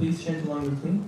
please chant along with me.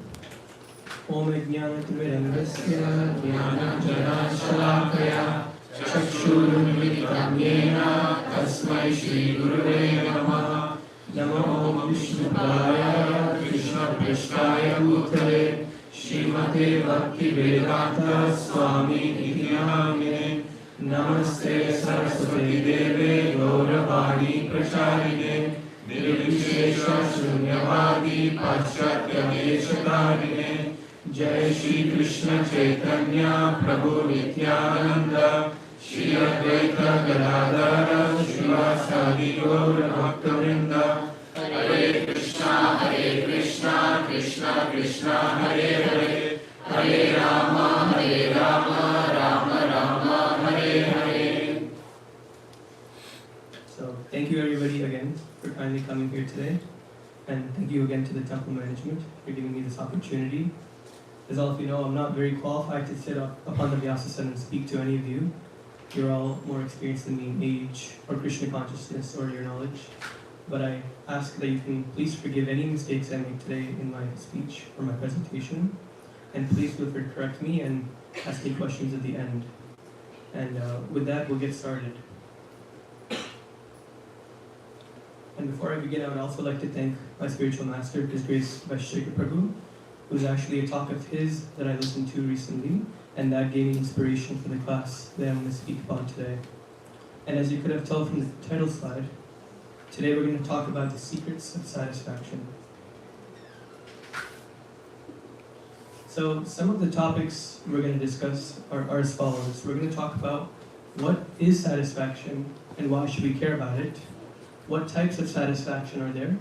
Om Jnanatimirandasya Jnananjanashalakaya Chakshurunmilitam Yena Tasmai Shri Gurave Namaha. Namo Vishnupaya Krishna Prishtaya Bhutale Srimate Bhakti Vedanta Swami Iti Namine. Namaste Saraswati Deve Gauravani Pracharine Nirvishesha Shunyavadi Paschatya Deshakarine. Jai Shri Krishna Chaitanya Prabhu Nityananda Shri Advaita Gadadara Srivasadi Gaura Bhaktivinoda. Hare Krishna Krishna Krishna Hare Hare Hare Rama Rama Rama Hare Hare. So thank you everybody again for kindly coming here today, and thank you again to the temple management for giving me this opportunity. As all of you know, I'm not very qualified to sit up upon the Vyasasana and speak to any of you. You're all more experienced than me in age or Krishna consciousness or your knowledge. But I ask that you can please forgive any mistakes I make today in my speech or my presentation. And please feel free to correct me and ask me questions at the end. And with that, we'll get started. And before I begin, I would also like to thank my spiritual master, His Grace Vaisheshika Prabhu, who was actually a talk of his that I listened to recently, and that gave me inspiration for the class that I'm going to speak upon today. And as you could have told from the title slide, today we're going to talk about the secrets of satisfaction. So some of the topics we're going to discuss are as follows. We're going to talk about what is satisfaction and why should we care about it, what types of satisfaction are there,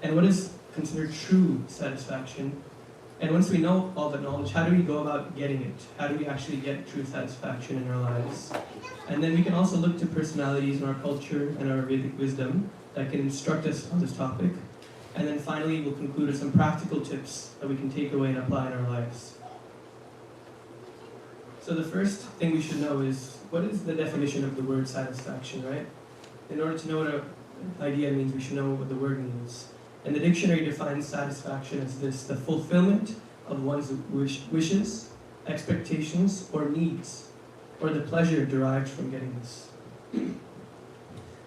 and what is considered true satisfaction. And once we know all that knowledge, how do we go about getting it? How do we actually get true satisfaction in our lives? And then we can also look to personalities in our culture and our Vedic wisdom that can instruct us on this topic. And then finally, we'll conclude with some practical tips that we can take away and apply in our lives. So the first thing we should know is, what is the definition of the word satisfaction, right? In order to know what an idea means, we should know what the word means. And the dictionary defines satisfaction as this: the fulfillment of one's wishes, expectations, or needs, or the pleasure derived from getting this.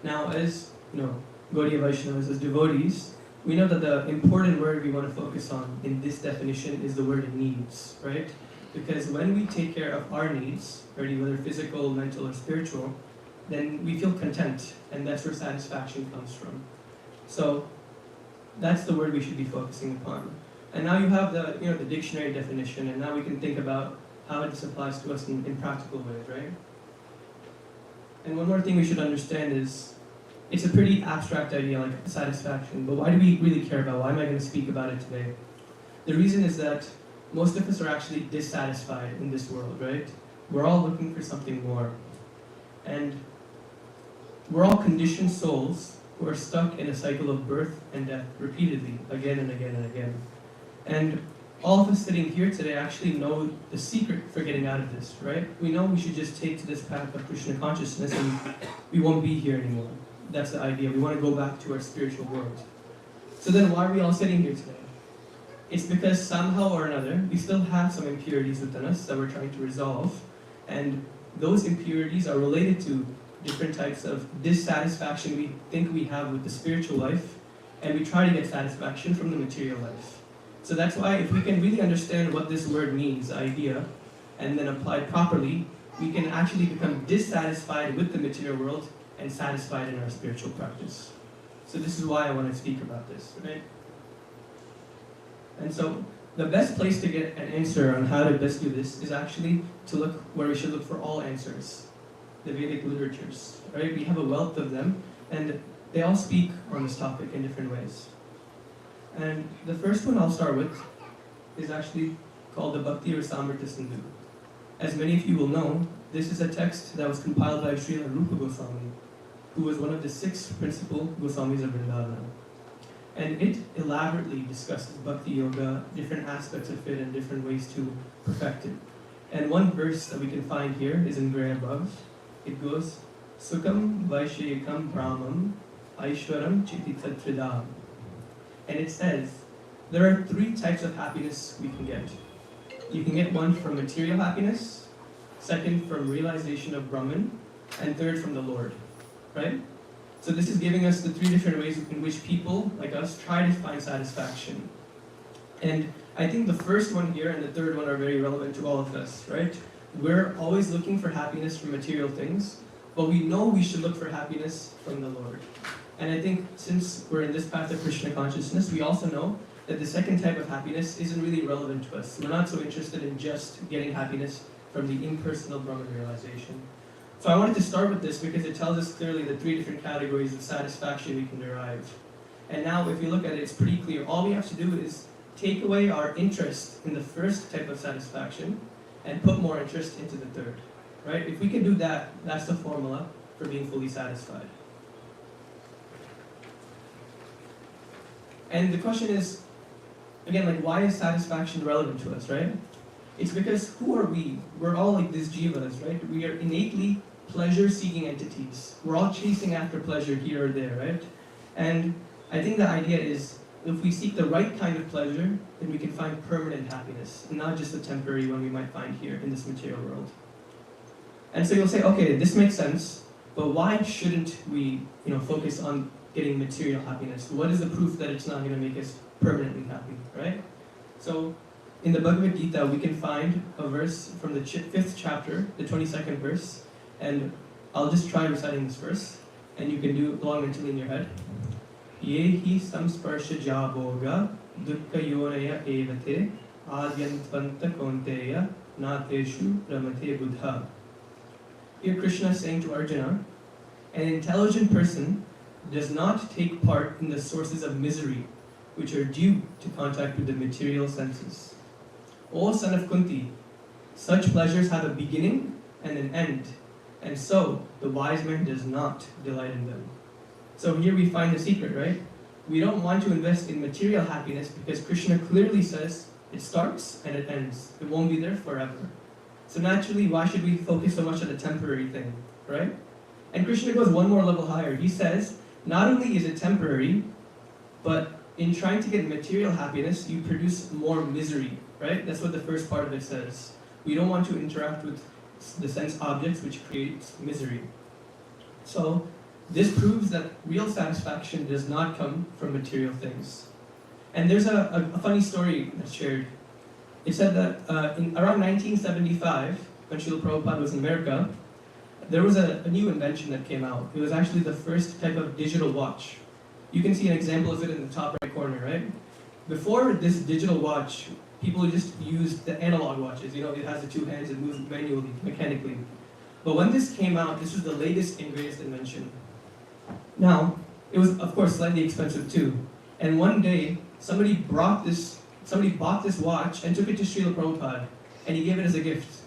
Now, as Gaudiya Vaishnavas, as devotees, we know that the important word we want to focus on in this definition is the word needs, right? Because when we take care of our needs, whether physical, mental, or spiritual, then we feel content, and that's where satisfaction comes from. So that's the word we should be focusing upon. And now you have the the dictionary definition, and now we can think about how this applies to us in practical ways, right? And one more thing we should understand is, it's a pretty abstract idea, like satisfaction, but why do we really care about it? Why am I going to speak about it today? The reason is that most of us are actually dissatisfied in this world, right? We're all looking for something more. And we're all conditioned souls who are stuck in a cycle of birth and death repeatedly, again and again and again. And all of us sitting here today actually know the secret for getting out of this, right? We know we should just take to this path of Krishna consciousness and we won't be here anymore. That's the idea. We want to go back to our spiritual world. So then why are we all sitting here today? It's because somehow or another, we still have some impurities within us that we're trying to resolve. And those impurities are related to different types of dissatisfaction we think we have with the spiritual life, and we try to get satisfaction from the material life. So that's why if we can really understand what this word means, the idea, and then apply it properly, we can actually become dissatisfied with the material world and satisfied in our spiritual practice. So this is why I want to speak about this, right? And so the best place to get an answer on how to best do this is actually to look where we should look for all answers. The Vedic literatures, right? We have a wealth of them, and they all speak on this topic in different ways. And the first one I'll start with is actually called the Bhakti Rasamrita Sindhu. As many of you will know, this is a text that was compiled by Srila Rupa Goswami, who was one of the 6 principal Goswamis of Vrindavan. And it elaborately discusses Bhakti Yoga, different aspects of it, and different ways to perfect it. And one verse that we can find here is in gray above. It goes, Sukham Vaishayakam Brahmam Aishwaram Chititsattridam. And it says there are three types of happiness we can get. You can get one from material happiness, second from realization of Brahman, and third from the Lord, right? So this is giving us the three different ways in which people like us try to find satisfaction. And I think the first one here and the third one are very relevant to all of us, right? We're always looking for happiness from material things, but we know we should look for happiness from the Lord. And I think since we're in this path of Krishna consciousness, we also know that the second type of happiness isn't really relevant to us. We're not so interested in just getting happiness from the impersonal Brahman realization. So I wanted to start with this because it tells us clearly the three different categories of satisfaction we can derive. And now if you look at it, it's pretty clear. All we have to do is take away our interest in the first type of satisfaction and put more interest into the third, right? If we can do that, that's the formula for being fully satisfied. And the question is, again, like, why is satisfaction relevant to us, right? It's because who are we? We're all like these jivas, right? We are innately pleasure-seeking entities. We're all chasing after pleasure here or there, right? And I think the idea is, if we seek the right kind of pleasure, then we can find permanent happiness, and not just the temporary one we might find here in this material world. And so you'll say, okay, this makes sense, but why shouldn't we, focus on getting material happiness? What is the proof that it's not going to make us permanently happy, right? So in the Bhagavad Gita, we can find a verse from the 5th chapter, the 22nd verse, and I'll just try reciting this verse, and you can do along mentally in your head. Yehi samsparsha javoga dukkha yonaya evate adyantvanta konteya nateshu ramate buddha. Here Krishna is saying to Arjuna, an intelligent person does not take part in the sources of misery which are due to contact with the material senses. O son of Kunti, such pleasures have a beginning and an end, and so the wise man does not delight in them. So here we find the secret, right? We don't want to invest in material happiness because Krishna clearly says it starts and it ends. It won't be there forever. So naturally, why should we focus so much on a temporary thing, right? And Krishna goes one more level higher. He says, not only is it temporary, but in trying to get material happiness, you produce more misery, right? That's what the first part of it says. We don't want to interact with the sense objects, which creates misery. So this proves that real satisfaction does not come from material things. And there's a funny story that's shared. It said that in around 1975, when Srila Prabhupada was in America, there was a new invention that came out. It was actually the first type of digital watch. You can see an example of it in the top right corner, right? Before this digital watch, people just used the analog watches. It has the two hands, it moves manually, mechanically. But when this came out, this was the latest and greatest invention. Now, it was, of course, slightly expensive too. And one day, somebody bought this watch and took it to Srila Prabhupada, and he gave it as a gift.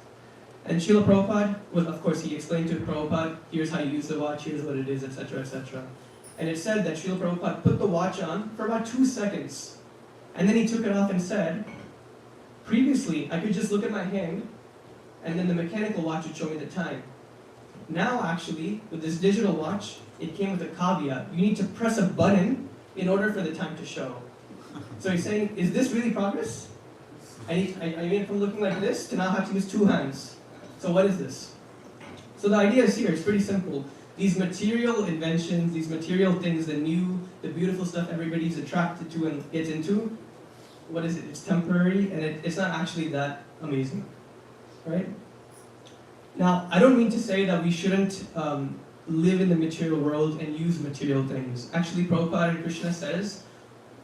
And Srila Prabhupada, of course, he explained to Prabhupada, here's how you use the watch, here's what it is, etc., etc. And it said that Srila Prabhupada put the watch on for about 2 seconds. And then he took it off and said, previously, I could just look at my hand, and then the mechanical watch would show me the time. Now, actually, with this digital watch, it came with a caveat. You need to press a button in order for the time to show. So he's saying, is this really progress? I mean, from looking like this to now have to use 2 hands. So what is this? So the idea is here, it's pretty simple. These material inventions, these material things, the new, the beautiful stuff everybody's attracted to and gets into, what is it? It's temporary, and it's not actually that amazing, right? Now, I don't mean to say that we shouldn't live in the material world and use material things. Actually, Prabhupada and Krishna says,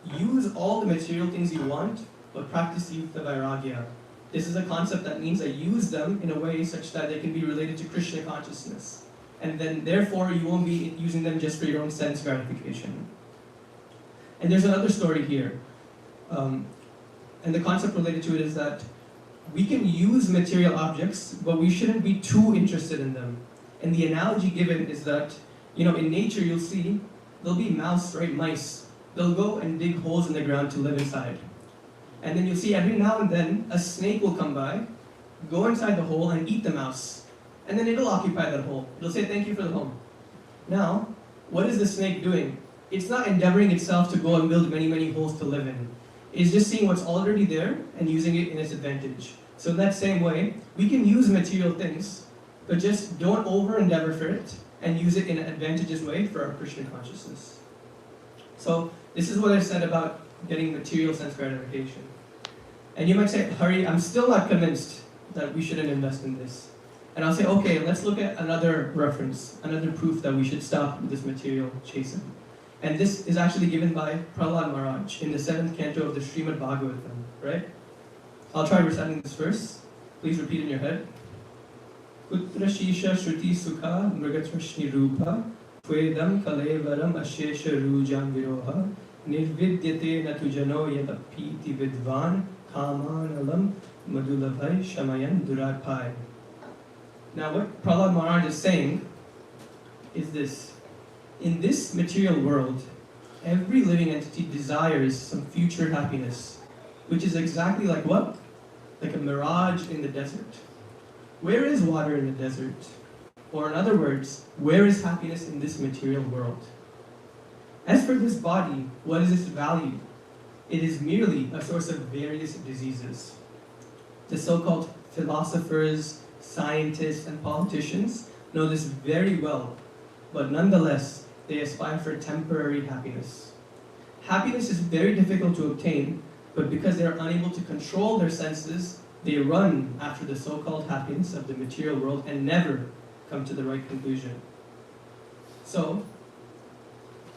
use all the material things you want, but practice yukta vairagya. This is a concept that means that use them in a way such that they can be related to Krishna consciousness. And then, therefore, you won't be using them just for your own sense gratification. And there's another story here. And the concept related to it is that we can use material objects, but we shouldn't be too interested in them. And the analogy given is that, in nature you'll see, there'll be mice. They'll go and dig holes in the ground to live inside. And then you'll see every now and then, a snake will come by, go inside the hole and eat the mouse. And then it'll occupy that hole. It'll say, thank you for the home. Now, what is the snake doing? It's not endeavoring itself to go and build many, many holes to live in. It's just seeing what's already there and using it in its advantage. So in that same way, we can use material things, but just don't over-endeavor for it and use it in an advantageous way for our Krishna consciousness. So this is what I said about getting material sense gratification. And you might say, Hari, I'm still not convinced that we shouldn't invest in this. And I'll say, okay, let's look at another reference, another proof that we should stop this material chasing. And this is actually given by Prahlad Maharaj in the 7th canto of the Srimad Bhagavatam, right? I'll try reciting this verse. Please repeat in your head. Kutra shisha shruti sukha mrigatrashni rupa Tvvedam kalevaram ashesha rujam viroha Nirvidyate natujano yatapiti vidvan Kamanalam madulabhai shamayan duradpai. Now what Prahlad Maharaj is saying is this. In this material world, every living entity desires some future happiness, which is exactly like what? Like a mirage in the desert. Where is water in the desert? Or in other words, where is happiness in this material world? As for this body, what is its value? It is merely a source of various diseases. The so-called philosophers, scientists, and politicians know this very well, but nonetheless, they aspire for temporary happiness. Happiness is very difficult to obtain, but because they are unable to control their senses, they run after the so-called happiness of the material world and never come to the right conclusion. So,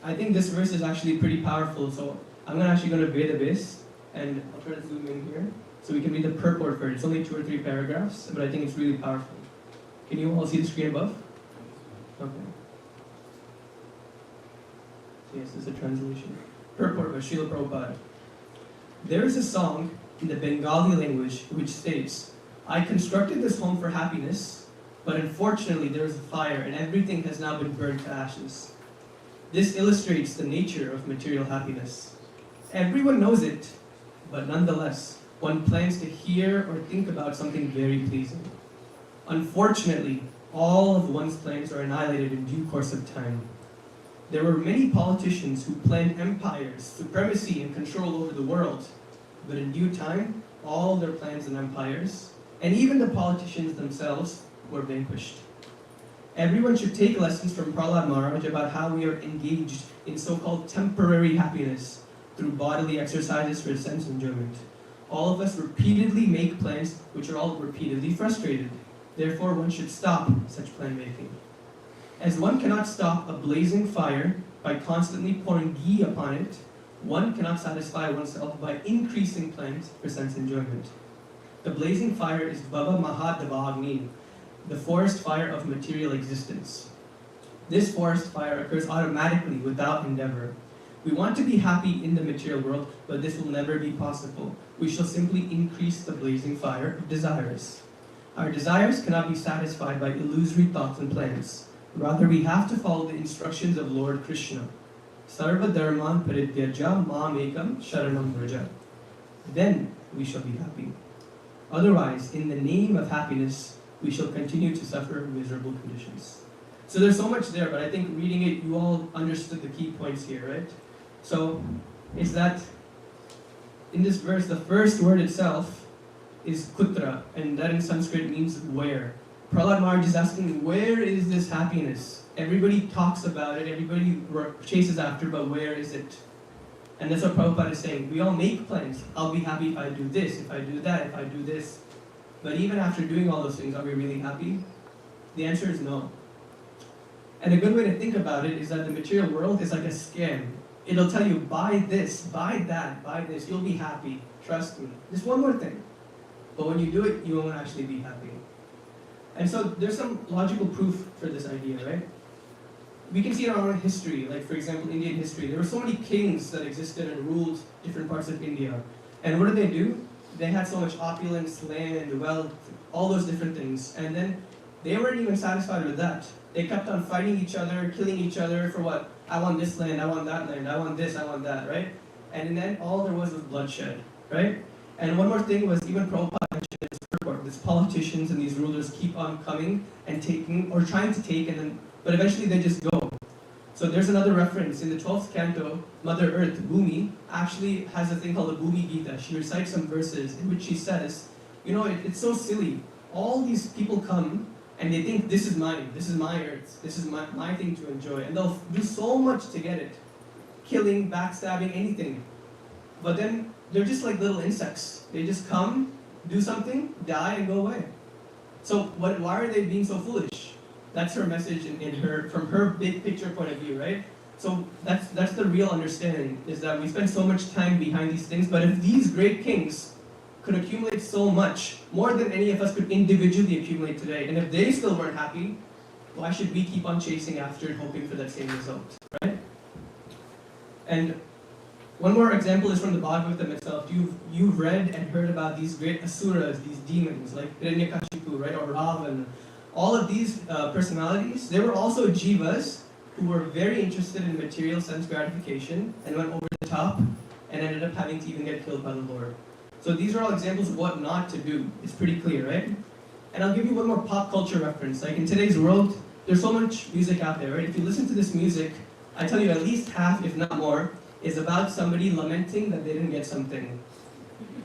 I think this verse is actually pretty powerful, so I'm actually going to read the base, and I'll try to zoom in here, so we can read the purport for it. It's only 2 or 3 paragraphs, but I think it's really powerful. Can you all see the screen above? Okay. So yes, this is a translation. Purport by Srila Prabhupada. There is a song in the Bengali language which states, I constructed this home for happiness, but unfortunately there is a fire and everything has now been burned to ashes. This illustrates the nature of material happiness. Everyone knows it, but nonetheless, one plans to hear or think about something very pleasing. Unfortunately, all of one's plans are annihilated in due course of time. There were many politicians who planned empires, supremacy, and control over the world, but in due time, all their plans and empires, and even the politicians themselves, were vanquished. Everyone should take lessons from Prahlad Maharaj about how we are engaged in so-called temporary happiness through bodily exercises for sense enjoyment. All of us repeatedly make plans which are all repeatedly frustrated. Therefore, one should stop such plan making. As one cannot stop a blazing fire by constantly pouring ghee upon it, one cannot satisfy oneself by increasing plans for sense enjoyment. The blazing fire is Baba Mahadavagni, the forest fire of material existence. This forest fire occurs automatically without endeavor. We want to be happy in the material world, but this will never be possible. We shall simply increase the blazing fire of desires. Our desires cannot be satisfied by illusory thoughts and plans. Rather, we have to follow the instructions of Lord Krishna. Sarva dharman parityaja mam ekam sharanam vraja. Then we shall be happy. Otherwise, in the name of happiness, we shall continue to suffer miserable conditions. So there's so much there, but I think reading it, you all understood the key points here, right? So, is that in this verse, the first word itself is kutra, and that in Sanskrit means where. Prahlad Maharaj is asking, where is this happiness? Everybody talks about it, everybody chases after, but where is it? And that's what Prabhupada is saying. We all make plans. I'll be happy if I do this, if I do that, if I do this. But even after doing all those things, are we really happy? The answer is no. And a good way to think about it is that the material world is like a scam. It'll tell you, buy this, buy that, buy this, you'll be happy. Trust me. Just one more thing. But when you do it, you won't actually be happy. And so there's some logical proof for this idea, right? We can see in our own history, like for example, Indian history. There were so many kings that existed and ruled different parts of India. And what did? They had so much opulence, land, wealth, all those different things. And then they weren't even satisfied with that. They kept on fighting each other, killing each other for what? I want this land, I want that land, I want this, I want that, right? And then all there was bloodshed, right? And one more thing was even Prabhupada mentioned in his report, these politicians and these rulers keep on coming and taking, or trying to take, but eventually they just go. So there's another reference in the 12th canto. Mother Earth, Bhumi, actually has a thing called the Bhumi Gita. She recites some verses in which she says, it's so silly. All these people come and they think this is mine, this is my earth, this is my thing to enjoy. And they'll do so much to get it. Killing, backstabbing, anything. But then they're just like little insects. They just come, do something, die, and go away. So why are they being so foolish? That's her message from her big picture point of view, right? So that's the real understanding, is that we spend so much time behind these things, but if these great kings could accumulate so much, more than any of us could individually accumulate today, and if they still weren't happy, why should we keep on chasing after and hoping for that same result, right? And one more example is from the Bhagavatam itself. You've read and heard about these great asuras, these demons, like Hiranyakashipu, right, or Ravan. All of these personalities, they were also jivas who were very interested in material sense gratification and went over the top and ended up having to even get killed by the Lord. So these are all examples of what not to do. It's pretty clear, right? And I'll give you one more pop culture reference. Like in today's world, there's so much music out there, right? If you listen to this music, I tell you at least half, if not more, is about somebody lamenting that they didn't get something,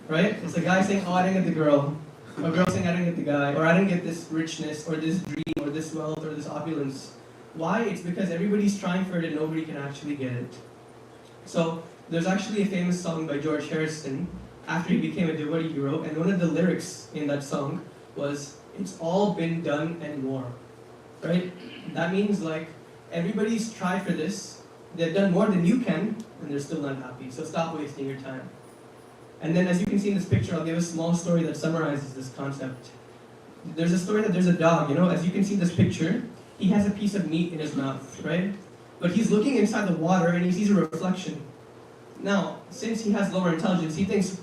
right? It's a guy saying, oh, I didn't get the girl. Or a girl saying, I didn't get the guy. Or I didn't get this richness, or this dream, or this wealth, or this opulence. Why? It's because everybody's trying for it and nobody can actually get it. So there's actually a famous song by George Harrison after he became a devotee hero, and one of the lyrics in that song was, it's all been done and more, right? That means like, everybody's tried for this, they've done more than you can, and they're still not happy, so stop wasting your time. And then as you can see in this picture, I'll give a small story that summarizes this concept. There's a story that there's a dog, as you can see in this picture, he has a piece of meat in his mouth, right? But he's looking inside the water and he sees a reflection. Now, since he has lower intelligence, he thinks,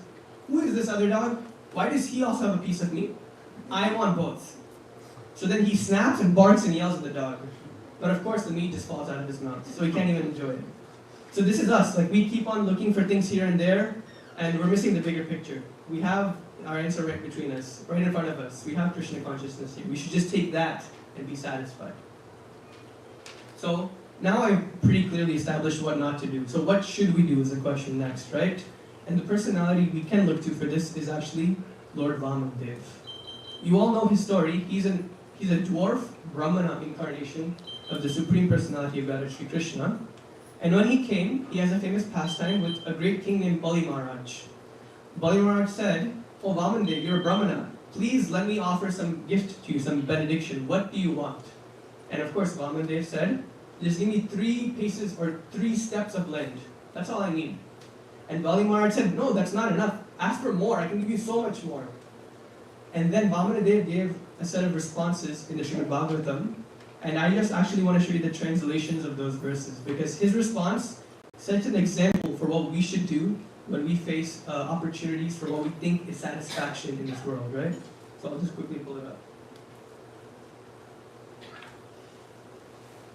who is this other dog? Why does he also have a piece of meat? I want both. So then he snaps and barks and yells at the dog. But of course the meat just falls out of his mouth, so he can't even enjoy it. So this is us, like we keep on looking for things here and there, and we're missing the bigger picture. We have our answer right between us, right in front of us. We have Krishna consciousness here. We should just take that and be satisfied. So now I've pretty clearly established what not to do. So what should we do is the question next, right? And the personality we can look to for this is actually Lord Vamandev. You all know his story. He's a dwarf Brahmana incarnation of the Supreme Personality of God, Sri Krishna. And when he came, he has a famous pastime with a great king named Bali Maharaj. Bali Maharaj said, oh Vamandev, you're a Brahmana. Please let me offer some gift to you, some benediction. What do you want? And of course Vamandev said, just give me 3 paces or 3 steps of land. That's all I need. And Bali Maharaj said, no, that's not enough. Ask for more. I can give you so much more. And then Vamandev gave a set of responses in the Srimad Bhagavatam. And I just actually want to show you the translations of those verses, because his response sets an example for what we should do when we face opportunities for what we think is satisfaction in this world, right? So I'll just quickly pull it up.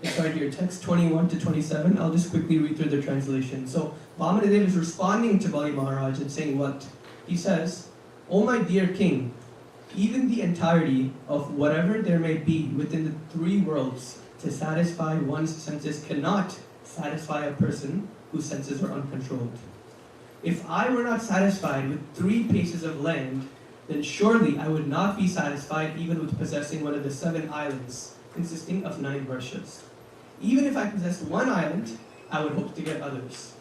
It's right here, text 21 to 27. I'll just quickly read through the translation. So Vamandev is responding to Bali Maharaj and saying what? He says, "O my dear king, even the entirety of whatever there may be within the 3 worlds to satisfy one's senses cannot satisfy a person whose senses are uncontrolled. If I were not satisfied with 3 paces of land, then surely I would not be satisfied even with possessing one of the 7 islands, consisting of 9 varshas. Even if I possessed 1 island, I would hope to get others.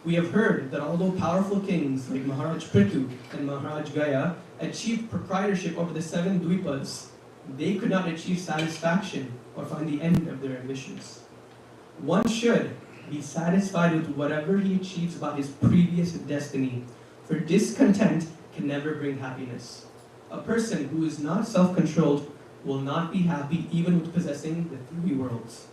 We have heard that although powerful kings like Maharaj Prithu and Maharaj Gaya achieved proprietorship over the 7 dvipas, they could not achieve satisfaction or find the end of their ambitions. One should be satisfied with whatever he achieves by his previous destiny, for discontent can never bring happiness. A person who is not self-controlled will not be happy even with possessing the 3 worlds.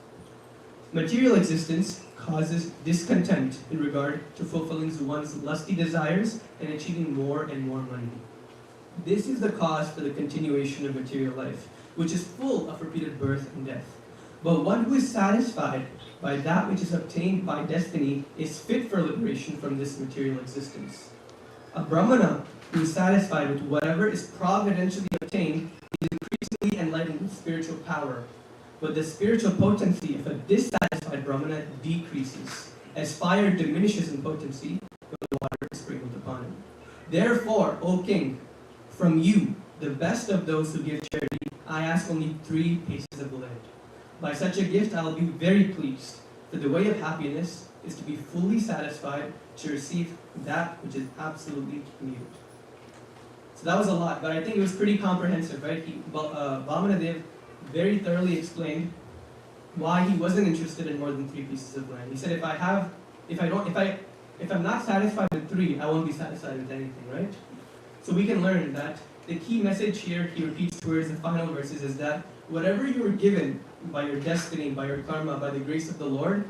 Material existence causes discontent in regard to fulfilling one's lusty desires and achieving more and more money. This is the cause for the continuation of material life, which is full of repeated birth and death. But one who is satisfied by that which is obtained by destiny is fit for liberation from this material existence. A Brahmana who is satisfied with whatever is providentially obtained is increasingly enlightened with spiritual power. but the spiritual potency of a dissatisfied Brahmana decreases. As fire diminishes in potency when the water is sprinkled upon it. Therefore, O king, from you, the best of those who give charity, I ask only 3 pieces of land. By such a gift I will be very pleased, for the way of happiness is to be fully satisfied to receive that which is absolutely needed. So that was a lot, but I think it was pretty comprehensive, right? Vamana Dev very thoroughly explained why he wasn't interested in more than 3 pieces of land. He said, if I'm not satisfied with 3, I won't be satisfied with anything, right? So we can learn that the key message here, he repeats towards the final verses, is that whatever you were given by your destiny, by your karma, by the grace of the Lord,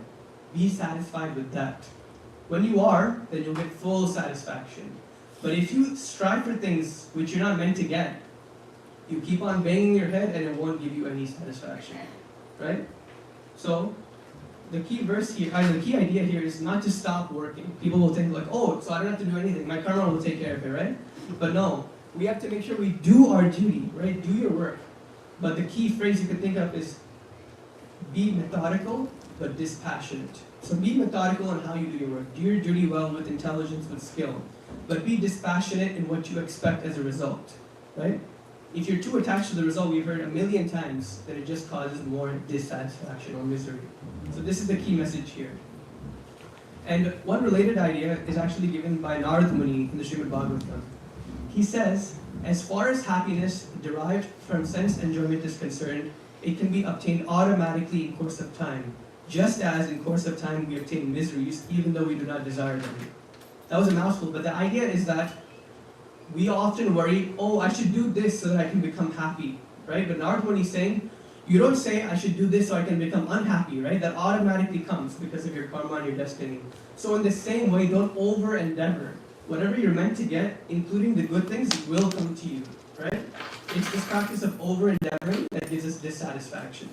be satisfied with that. When you are, then you'll get full satisfaction. But if you strive for things which you're not meant to get, you keep on banging your head and it won't give you any satisfaction, right? So, the key verse here, the key idea here is not to stop working. People will think like, oh, so I don't have to do anything. My karma will take care of it, right? But no, we have to make sure we do our duty, right? Do your work. But the key phrase you can think of is be methodical but dispassionate. So be methodical in how you do your work. Do your duty well with intelligence, with skill. But be dispassionate in what you expect as a result, right? If you're too attached to the result, we've heard 1,000,000 times that it just causes more dissatisfaction or misery. So this is the key message here. And one related idea is actually given by Narad Muni in the Srimad Bhagavatam. He says, as far as happiness derived from sense enjoyment is concerned, it can be obtained automatically in course of time, just as in course of time we obtain miseries even though we do not desire them. That was a mouthful, but the idea is that we often worry, oh, I should do this so that I can become happy, right? But Narad Muni is saying, you don't say, I should do this so I can become unhappy, right? That automatically comes because of your karma and your destiny. So in the same way, don't over-endeavor. Whatever you're meant to get, including the good things, will come to you, right? It's this practice of over-endeavoring that gives us dissatisfaction.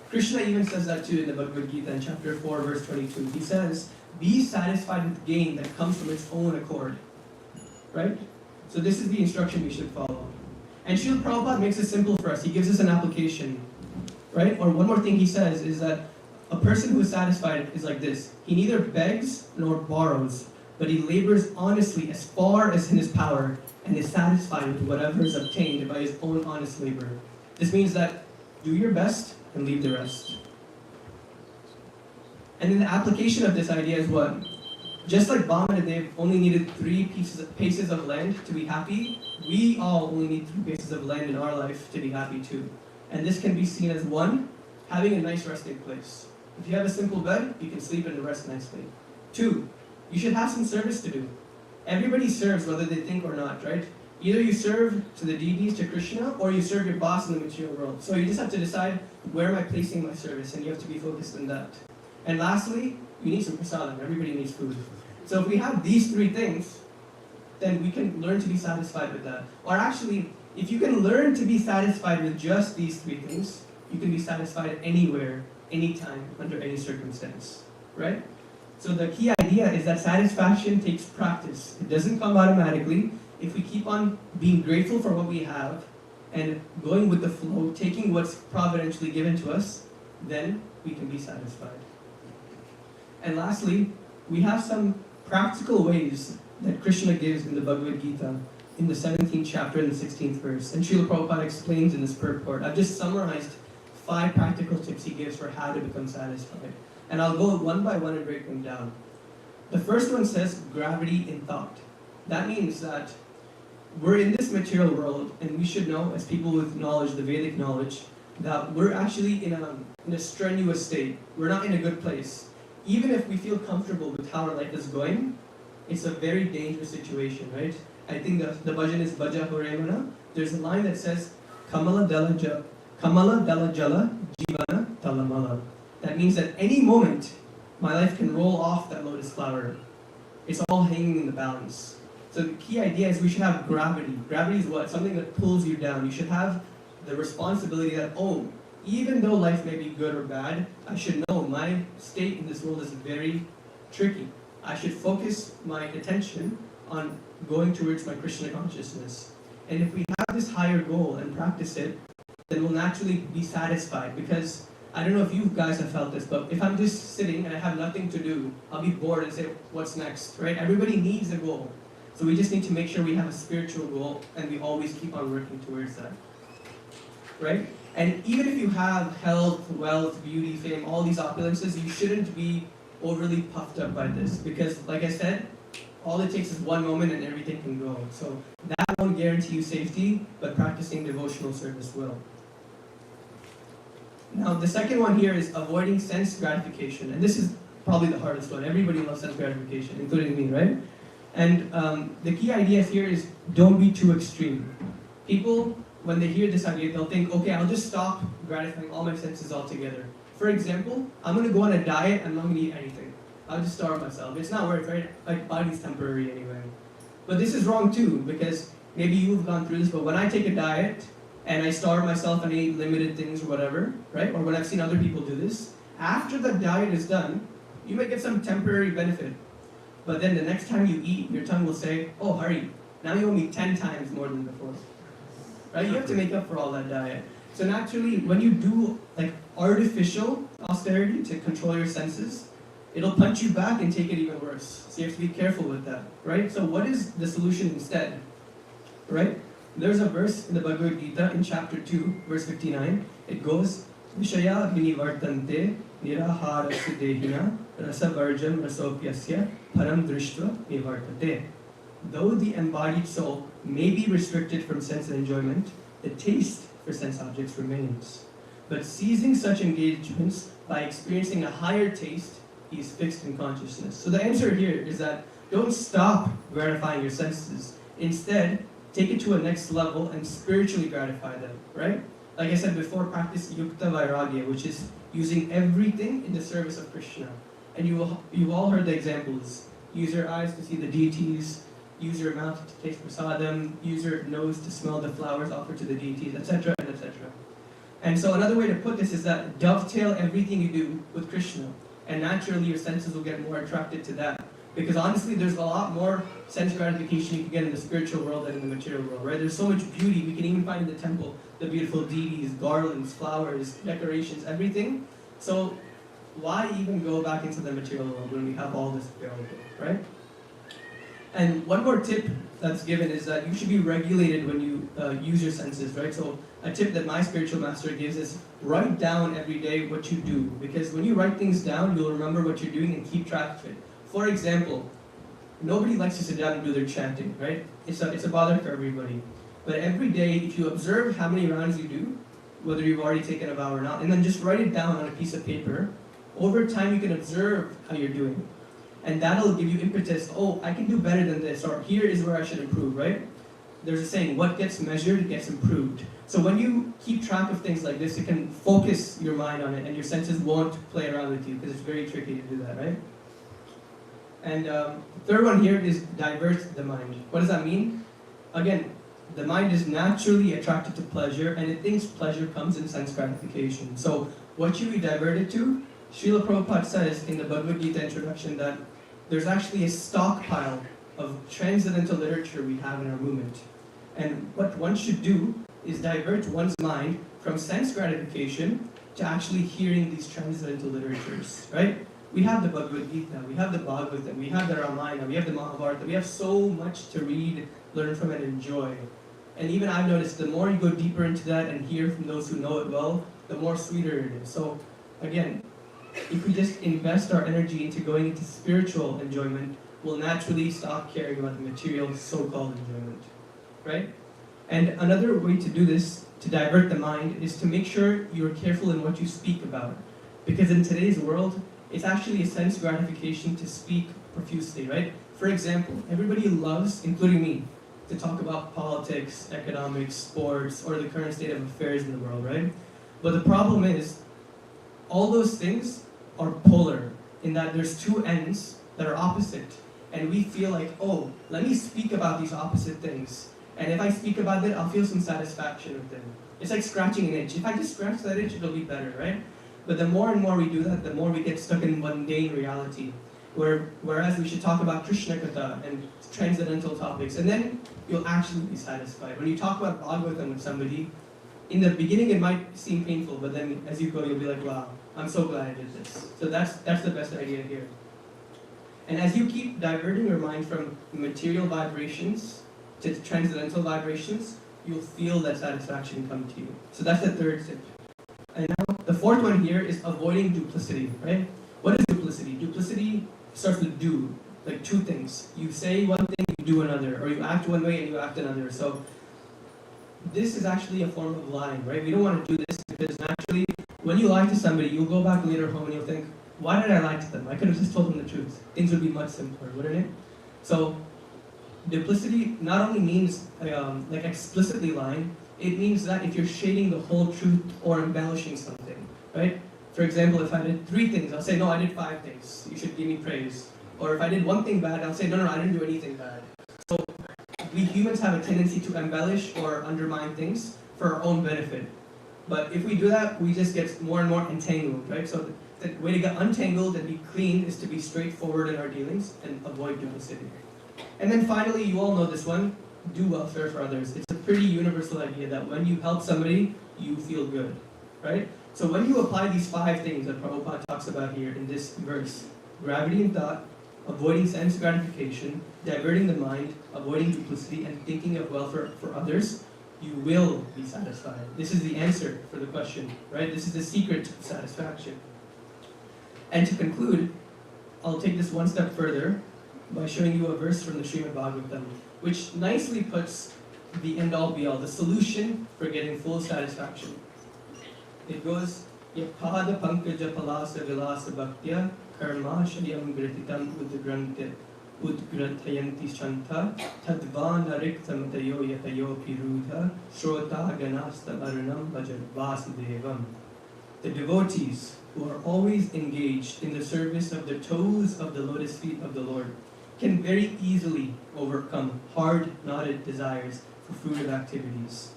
Krishna even says that too in the Bhagavad Gita in chapter 4, verse 22. He says, be satisfied with gain that comes from its own accord. Right? So this is the instruction we should follow. And Srila Prabhupada makes it simple for us. He gives us an application. Right? Or one more thing he says is that a person who is satisfied is like this. He neither begs nor borrows, but he labors honestly as far as in his power and is satisfied with whatever is obtained by his own honest labor. This means that do your best and leave the rest. And then the application of this idea is what? Just like Vamana Dev only needed 3 pieces of land to be happy, we all only need 3 pieces of land in our life to be happy too. And this can be seen as 1, having a nice resting place. If you have a simple bed, you can sleep and rest nicely. 2, you should have some service to do. Everybody serves whether they think or not, right? Either you serve to the deities, to Krishna, or you serve your boss in the material world. So you just have to decide, where am I placing my service? And you have to be focused on that. And lastly, you need some prasadam. Everybody needs food. So if we have these 3 things, then we can learn to be satisfied with that. Or actually, if you can learn to be satisfied with just these 3 things, you can be satisfied anywhere, anytime, under any circumstance. Right? So the key idea is that satisfaction takes practice. It doesn't come automatically. If we keep on being grateful for what we have and going with the flow, taking what's providentially given to us, then we can be satisfied. And lastly, we have some practical ways that Krishna gives in the Bhagavad Gita in the 17th chapter and the 16th verse. And Srila Prabhupada explains in this purport. I've just summarized 5 practical tips he gives for how to become satisfied. And I'll go one by one and break them down. The first one says gravity in thought. That means that we're in this material world, and we should know, as people with knowledge, the Vedic knowledge, that we're actually in a strenuous state. We're not in a good place. Even if we feel comfortable with how our life is going, it's a very dangerous situation, right? I think the bhajan is Bhaja Horemana. There's a line that says, Kamala Dala Jala Jivana Talamala. That means that any moment, my life can roll off that lotus flower. It's all hanging in the balance. So the key idea is we should have gravity. Gravity is what? Something that pulls you down. You should have the responsibility that, oh, even though life may be good or bad, I should know my state in this world is very tricky. I should focus my attention on going towards my Krishna consciousness. And if we have this higher goal and practice it, then we'll naturally be satisfied. Because I don't know if you guys have felt this, but if I'm just sitting and I have nothing to do, I'll be bored and say, what's next, right? Everybody needs a goal. So we just need to make sure we have a spiritual goal and we always keep on working towards that, right? And even if you have health, wealth, beauty, fame, all these opulences, you shouldn't be overly puffed up by this. Because like I said, all it takes is one moment and everything can go. So that won't guarantee you safety, but practicing devotional service will. Now the second one here is avoiding sense gratification. And this is probably the hardest one. Everybody loves sense gratification, including me, right? And the key idea here is don't be too extreme. People, when they hear this idea, they'll think, okay, I'll just stop gratifying all my senses altogether. For example, I'm going to go on a diet and I'm not going to eat anything. I'll just starve myself. It's not worth it, right? Like, body's temporary anyway. But this is wrong too, because maybe you've gone through this, but when I take a diet and I starve myself and I eat limited things or whatever, right? Or when I've seen other people do this, after the diet is done, you may get some temporary benefit. But then the next time you eat, your tongue will say, oh, hurry, now you owe me 10 times more than before. Right? You have to make up for all that diet. So naturally, when you do like artificial austerity to control your senses, it'll punch you back and take it even worse. So you have to be careful with that, right? So what is the solution instead, right? There's a verse in the Bhagavad Gita in chapter 2, verse 59. It goes, Vishaya vinivartante nirahara sudehina rasavarjam rasopyasya param drishtva nivartate. Though the embodied soul may be restricted from sense enjoyment, the taste for sense objects remains. But seizing such engagements by experiencing a higher taste, he is fixed in consciousness. So the answer here is that don't stop gratifying your senses. Instead, take it to a next level and spiritually gratify them, right? Like I said before, practice yukta vairagya, which is using everything in the service of Krishna. And you've all heard the examples. Use your eyes to see the deities, use your mouth to taste prasadam, use your nose to smell the flowers offered to the deities, etc., and etc. And so another way to put this is that dovetail everything you do with Krishna, and naturally your senses will get more attracted to that. Because honestly, there's a lot more sense gratification you can get in the spiritual world than in the material world, right? There's so much beauty we can even find in the temple, the beautiful deities, garlands, flowers, decorations, everything. So why even go back into the material world when we have all this available, right? And one more tip that's given is that you should be regulated when you use your senses, right? So a tip that my spiritual master gives is write down every day what you do. Because when you write things down, you'll remember what you're doing and keep track of it. For example, nobody likes to sit down and do their chanting, right? It's a bother for everybody. But every day, if you observe how many rounds you do, whether you've already taken a vow or not, and then just write it down on a piece of paper, over time you can observe how you're doing. And that'll give you impetus, oh, I can do better than this, or here is where I should improve, right? There's a saying, what gets measured gets improved. So when you keep track of things like this, you can focus your mind on it, and your senses won't play around with you, because it's very tricky to do that, right? And the third one here is divert the mind. What does that mean? Again, the mind is naturally attracted to pleasure, and it thinks pleasure comes in sense gratification. So what should we divert it to? Srila Prabhupada says in the Bhagavad Gita introduction that there's actually a stockpile of transcendental literature we have in our movement. And what one should do is divert one's mind from sense gratification to actually hearing these transcendental literatures, right? We have the Bhagavad Gita, we have the Bhagavatam, we have the Ramayana, we have the Mahabharata, we have so much to read, learn from, and enjoy. And even I've noticed the more you go deeper into that and hear from those who know it well, the more sweeter it is. So again, if we just invest our energy into going into spiritual enjoyment, we'll naturally stop caring about the material so-called enjoyment, right? And another way to do this, to divert the mind, is to make sure you're careful in what you speak about. Because in today's world, it's actually a sense gratification to speak profusely, right? For example, everybody loves, including me, to talk about politics, economics, sports, or the current state of affairs in the world, right? But the problem is, all those things are polar, in that there's two ends that are opposite. And we feel like, oh, let me speak about these opposite things. And if I speak about it, I'll feel some satisfaction with them. It's like scratching an itch. If I just scratch that itch, it'll be better, right? But the more and more we do that, the more we get stuck in mundane reality. Whereas we should talk about Krishna Katha and transcendental topics, and then you'll actually be satisfied. When you talk about Bhagavatam with somebody, in the beginning it might seem painful, but then as you go, you'll be like, wow, I'm so glad I did this. So that's the best idea here. And as you keep diverting your mind from material vibrations to transcendental vibrations, you'll feel that satisfaction come to you. So that's the third tip. And now the fourth one here is avoiding duplicity, right? What is duplicity? Duplicity starts with do, like two things. You say one thing, you do another, or you act one way and you act another. So this is actually a form of lying, right? We don't want to do this because naturally, when you lie to somebody, you'll go back later home and you'll think, why did I lie to them? I could have just told them the truth. Things would be much simpler, wouldn't it? So duplicity not only means like explicitly lying, it means that if you're shading the whole truth or embellishing something, right? For example, if I did 3 things, I'll say, no, I did 5 things. You should give me praise. Or if I did one thing bad, I'll say, no, I didn't do anything bad. So we humans have a tendency to embellish or undermine things for our own benefit. But if we do that, we just get more and more entangled, right? So the way to get untangled and be clean is to be straightforward in our dealings and avoid duplicity. And then finally, you all know this one, do welfare for others. It's a pretty universal idea that when you help somebody, you feel good, right? So when you apply these 5 things that Prabhupada talks about here in this verse, gravity in thought, avoiding sense gratification, diverting the mind, avoiding duplicity, and thinking of welfare for others, you will be satisfied. This is the answer for the question, right? This is the secret of satisfaction. And to conclude, I'll take this one step further by showing you a verse from the Srimad Bhagavatam, which nicely puts the end-all be-all, the solution for getting full satisfaction. It goes, Yapada pankaja palasa vilasa bhaktya karma shayam gratitam udgratayanti shanta tadvana riktamatayo yatayo pirudha shrota ganastam arunam bhajan vasudevam. The devotees who are always engaged in the service of the toes of the lotus feet of the Lord can very easily overcome hard-knotted desires for fruitive activities.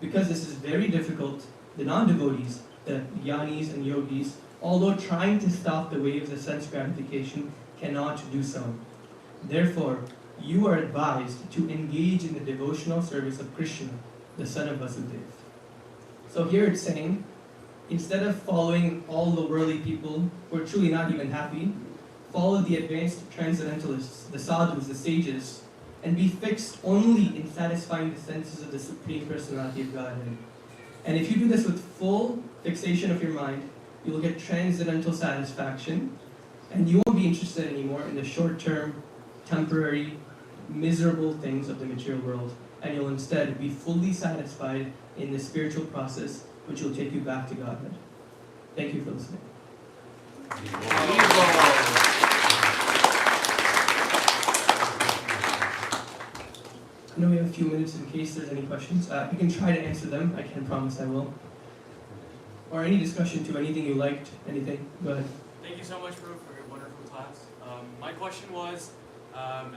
Because this is very difficult, the non-devotees, the jnanis and yogis, although trying to stop the waves of sense gratification, cannot do so. Therefore, you are advised to engage in the devotional service of Krishna, the son of Vasudeva. So here it's saying, instead of following all the worldly people who are truly not even happy, follow the advanced transcendentalists, the sadhus, the sages, and be fixed only in satisfying the senses of the Supreme Personality of Godhead. And if you do this with full fixation of your mind, you will get transcendental satisfaction, and you won't be interested anymore in the short-term, temporary, miserable things of the material world, and you'll instead be fully satisfied in the spiritual process, which will take you back to Godhead. Thank you for listening. I know we have a few minutes in case there's any questions. You can try to answer them. I can't promise I will. Or any discussion to anything you liked, anything. Go ahead. Thank you so much, Prabhu, for your wonderful class. My question was,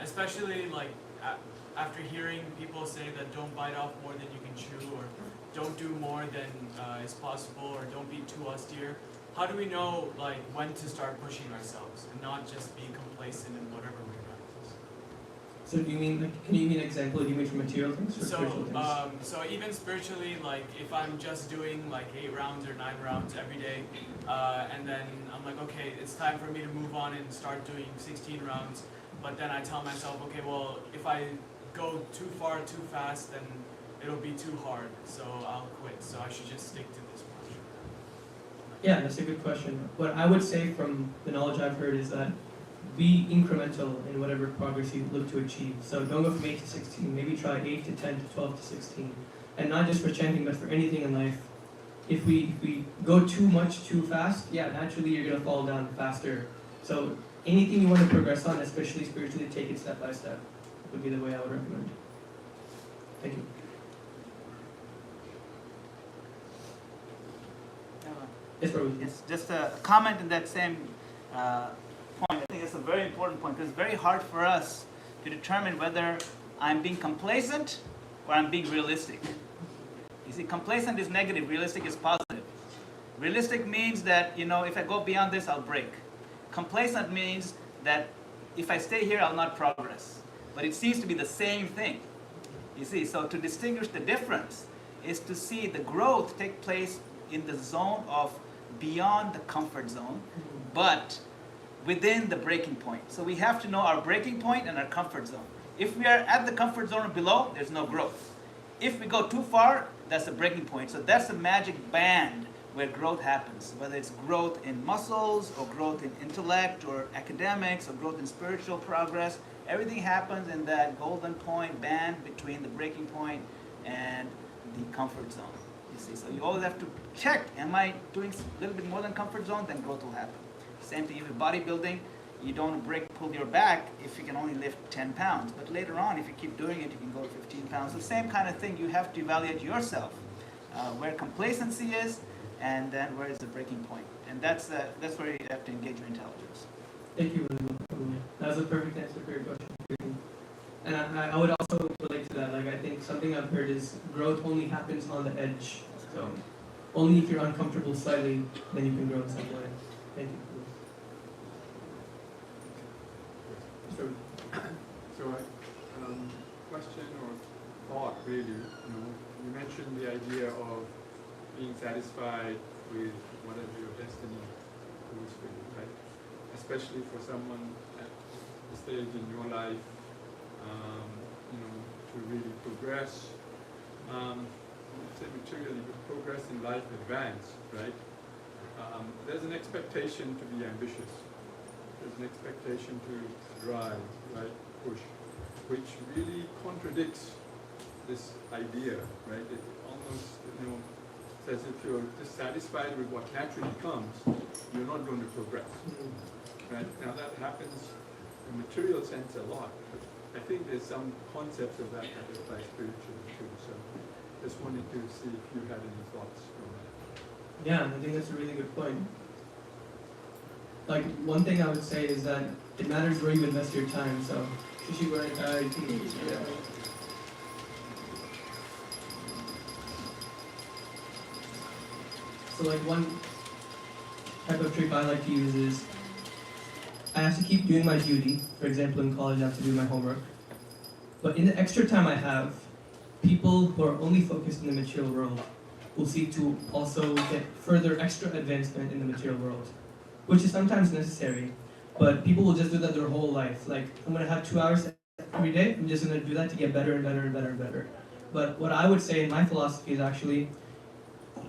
especially like after hearing people say that don't bite off more than you can chew, or don't do more than is possible, or don't be too austere. How do we know like when to start pushing ourselves and not just be complacent in whatever we practice? So do you mean, like, can you give me an example? Do you mean for material things or spiritual things? So even spiritually, like if I'm just doing like 8 rounds or 9 rounds every day, and then I'm like, okay, it's time for me to move on and start doing 16 rounds. But then I tell myself, okay, well, if I go too far too fast, then it'll be too hard, so I'll quit. So I should just stick to this one. Yeah, that's a good question. What I would say from the knowledge I've heard is that be incremental in whatever progress you look to achieve. So don't go from 8 to 16. Maybe try 8 to 10 to 12 to 16. And not just for chanting, but for anything in life. If we go too much too fast, yeah, naturally you're going to fall down faster. So anything you want to progress on, especially spiritually, take it step by step. Would be the way I would recommend. Thank you. Yes, Prabhu. Yes, just a comment in that same point. I think it's a very important point. It's very hard for us to determine whether I'm being complacent or I'm being realistic. You see, complacent is negative, realistic is positive. Realistic means that, if I go beyond this, I'll break. Complacent means that if I stay here, I'll not progress. But it seems to be the same thing. You see, so to distinguish the difference, is to see the growth take place in the zone of beyond the comfort zone, but within the breaking point. So we have to know our breaking point and our comfort zone. If we are at the comfort zone or below, there's no growth. If we go too far, that's the breaking point. So that's the magic band where growth happens, whether it's growth in muscles or growth in intellect or academics or growth in spiritual progress. Everything happens in that golden point band between the breaking point and the comfort zone. You see, so you always have to check, am I doing a little bit more than comfort zone? Then growth will happen. Same thing with bodybuilding. You don't pull your back if you can only lift 10 pounds. But later on, if you keep doing it, you can go to 15 pounds. So same kind of thing, you have to evaluate yourself, where complacency is, and then where is the breaking point. And that's where you have to engage your intelligence. Thank you, William. That was a perfect answer for your question. And I would also relate to that. Like, I think something I've heard is growth only happens on the edge. So only if you're uncomfortable slightly, then you can grow in some way. Thank you. So, question or thought really, you mentioned the idea of being satisfied with whatever your destiny holds for you, right? Especially for someone at the stage in your life, to really progress, say materially, but progress in life, advance, right? There's an expectation to be ambitious. There's an expectation to drive, right, push, which really contradicts this idea, right? It almost, says if you're dissatisfied with what naturally comes, you're not going to progress, right? Now that happens in material sense a lot, but I think there's some concepts of that apply spiritually too. So just wanted to see if you had any thoughts on that. Yeah, I think that's a really good point. Like, one thing I would say is that it matters where you invest your time. So, So like one type of trick I like to use is I have to keep doing my duty. For example, in college I have to do my homework. But in the extra time I have, people who are only focused in the material world will seek to also get further extra advancement in the material world, which is sometimes necessary. But people will just do that their whole life. Like, I'm going to have 2 hours every day, I'm just going to do that to get better and better and better and better. But what I would say in my philosophy is actually,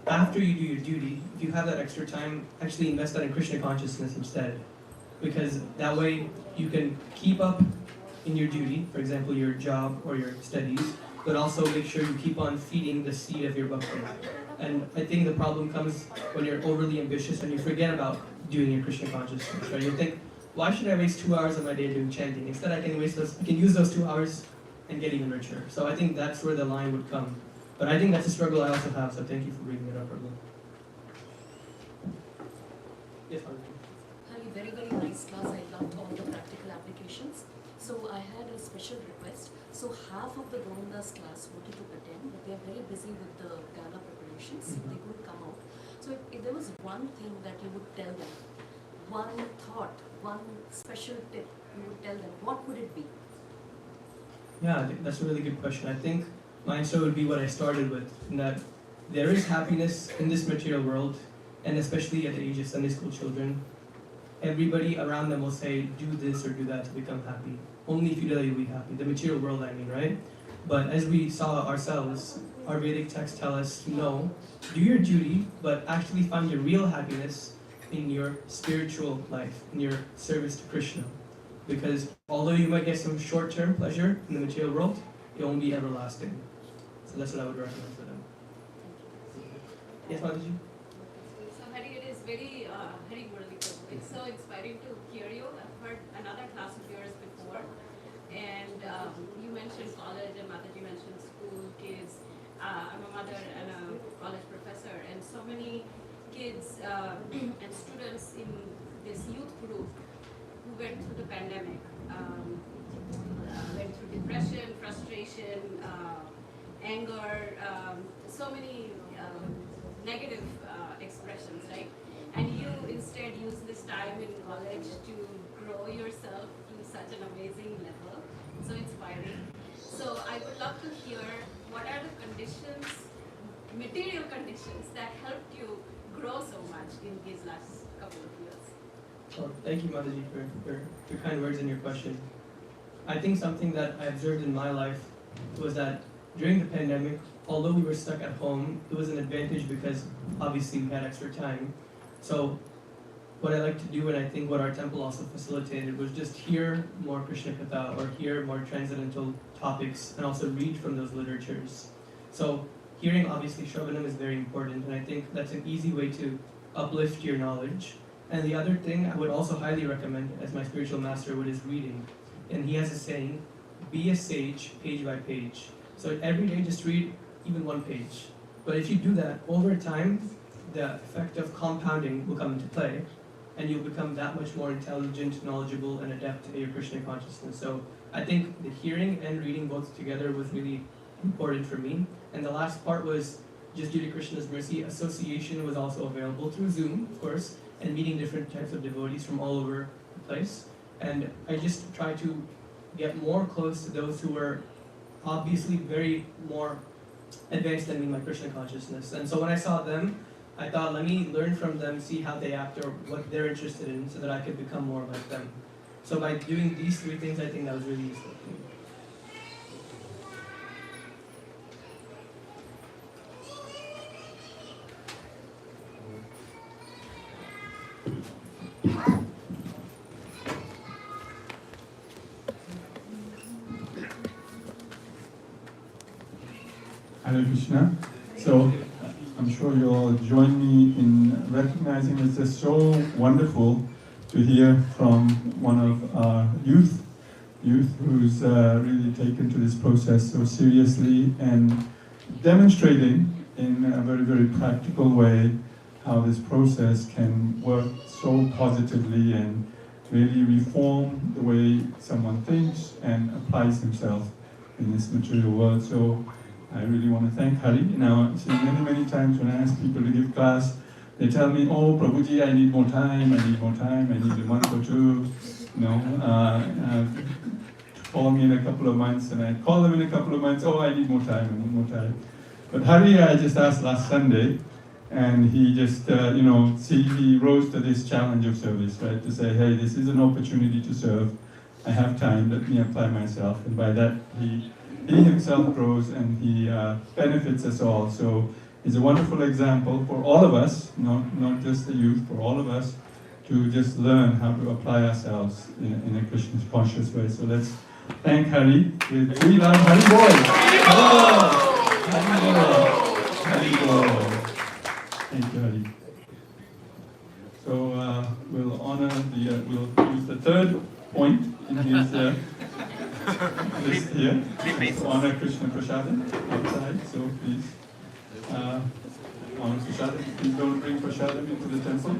after you do your duty, if you have that extra time, actually invest that in Krishna consciousness instead. Because that way you can keep up in your duty, for example, your job or your studies, but also make sure you keep on feeding the seed of your bhakti. And I think the problem comes when you're overly ambitious and you forget about doing your Krishna consciousness, right? You think, why should I waste 2 hours of my day doing chanting? Instead, I can use those 2 hours and get even richer. So I think that's where the line would come. But I think that's a struggle I also have, so thank you for bringing it up, Prabhu. Yes, Hari, very, very nice class. I loved all the practical applications. So I had a special request. So half of the Govinda's class wanted to attend, but they are very busy with the gala preparations. They couldn't come out. So if there was one thing that you would tell them, one thought, one special tip you would tell them, what would it be? Yeah, I think that's a really good question. I think my answer would be what I started with, in that there is happiness in this material world, and especially at the age of Sunday school children. Everybody around them will say, do this or do that to become happy. Only if you do that, you'll be happy. The material world, I mean, right? But as we saw ourselves, our Vedic texts tell us, no, do your duty, but actually find your real happiness in your spiritual life, in your service to Krishna. Because although you might get some short-term pleasure in the material world, it won't be everlasting. So that's what I would recommend for them. Yes, Mataji? So Hari, it is very Hari Murali Prabhu. It's so inspiring to hear you. I've heard another class of yours before, and you mentioned college, and Mataji mentioned school, kids. I'm a mother and a college professor, and so many kids and students in this youth group who went through the pandemic, went through depression, frustration, anger, so many negative expressions, right? And you instead use this time in college to grow yourself to such an amazing level, so inspiring. So I would love to hear what are the conditions material conditions that helped you grow so much in these last couple of years? Well, thank you, Mataji, for your kind words and your question. I think something that I observed in my life was that during the pandemic, although we were stuck at home, it was an advantage because obviously we had extra time. So what I like to do, and I think what our temple also facilitated, was just hear more Krishna Katha or hear more transcendental topics and also read from those literatures. So hearing, obviously, Shravanam is very important, and I think that's an easy way to uplift your knowledge. And the other thing I would also highly recommend, as my spiritual master would, is reading. And he has a saying, be a sage page by page. So every day just read even one page. But if you do that, over time, the effect of compounding will come into play, and you'll become that much more intelligent, knowledgeable, and adept at your Krishna consciousness. So I think the hearing and reading both together was really important for me. And the last part was, just due to Krishna's mercy, association was also available through Zoom, of course, and meeting different types of devotees from all over the place. And I just try to get more close to those who were obviously very more advanced than me in my Krishna consciousness. And so when I saw them, I thought, let me learn from them, see how they act or what they're interested in, so that I could become more like them. So by doing these three things, I think that was really useful for me. Hare Krishna. So I'm sure you'll all join me in recognizing it's just so wonderful to hear from one of our youth who's really taken to this process so seriously and demonstrating in a very, very practical way how this process can work so positively and really reform the way someone thinks and applies himself in this material world. So I really want to thank Hari. Now, see, many times when I ask people to give class, they tell me, oh, Prabhuji, I need more time, I need a month or two, call me in a couple of months, and I call them in a couple of months, oh, I need more time. But Hari, I just asked last Sunday, and he just, he rose to this challenge of service, right, to say, hey, this is an opportunity to serve, I have time, let me apply myself, and by that, he himself grows and he benefits us all. So he's a wonderful example for all of us, not just the youth, for all of us to just learn how to apply ourselves in a Krishna conscious way. So let's thank Hari with three loud Hari boys. Hari Bol. Thank you, Hari. So we'll honor we'll use the third point in his list here. Honor Krishna Prasadam outside, so please honor Prasadam. Please don't bring Prasadam into the temple.